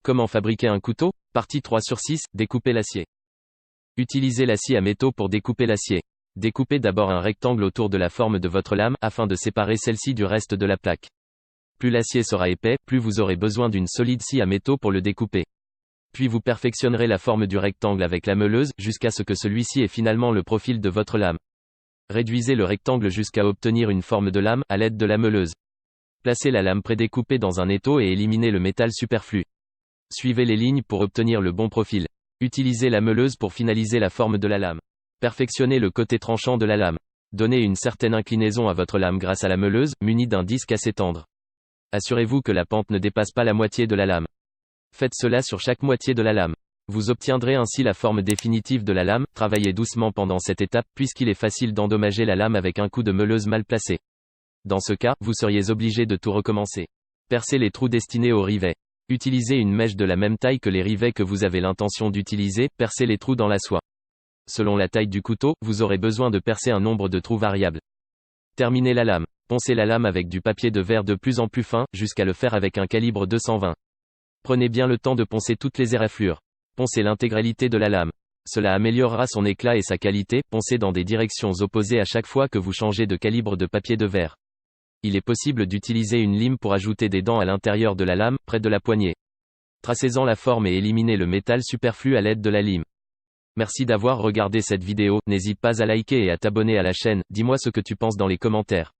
Comment fabriquer un couteau? Partie 3 sur 6, découper l'acier. Utilisez la scie à métaux pour découper l'acier. Découpez d'abord un rectangle autour de la forme de votre lame, afin de séparer celle-ci du reste de la plaque. Plus l'acier sera épais, plus vous aurez besoin d'une solide scie à métaux pour le découper. Puis vous perfectionnerez la forme du rectangle avec la meuleuse, jusqu'à ce que celui-ci ait finalement le profil de votre lame. Réduisez le rectangle jusqu'à obtenir une forme de lame, à l'aide de la meuleuse. Placez la lame prédécoupée dans un étau et éliminez le métal superflu. Suivez les lignes pour obtenir le bon profil. Utilisez la meuleuse pour finaliser la forme de la lame. Perfectionnez le côté tranchant de la lame. Donnez une certaine inclinaison à votre lame grâce à la meuleuse, munie d'un disque assez tendre. Assurez-vous que la pente ne dépasse pas la moitié de la lame. Faites cela sur chaque moitié de la lame. Vous obtiendrez ainsi la forme définitive de la lame. Travaillez doucement pendant cette étape, puisqu'il est facile d'endommager la lame avec un coup de meuleuse mal placé. Dans ce cas, vous seriez obligé de tout recommencer. Percez les trous destinés aux rivets. Utilisez une mèche de la même taille que les rivets que vous avez l'intention d'utiliser, percez les trous dans la soie. Selon la taille du couteau, vous aurez besoin de percer un nombre de trous variable. Terminez la lame. Poncez la lame avec du papier de verre de plus en plus fin, jusqu'à le faire avec un calibre 220. Prenez bien le temps de poncer toutes les éraflures. Poncez l'intégralité de la lame. Cela améliorera son éclat et sa qualité. Poncez dans des directions opposées à chaque fois que vous changez de calibre de papier de verre. Il est possible d'utiliser une lime pour ajouter des dents à l'intérieur de la lame, près de la poignée. Tracez-en la forme et éliminez le métal superflu à l'aide de la lime. Merci d'avoir regardé cette vidéo, n'hésite pas à liker et à t'abonner à la chaîne, dis-moi ce que tu penses dans les commentaires.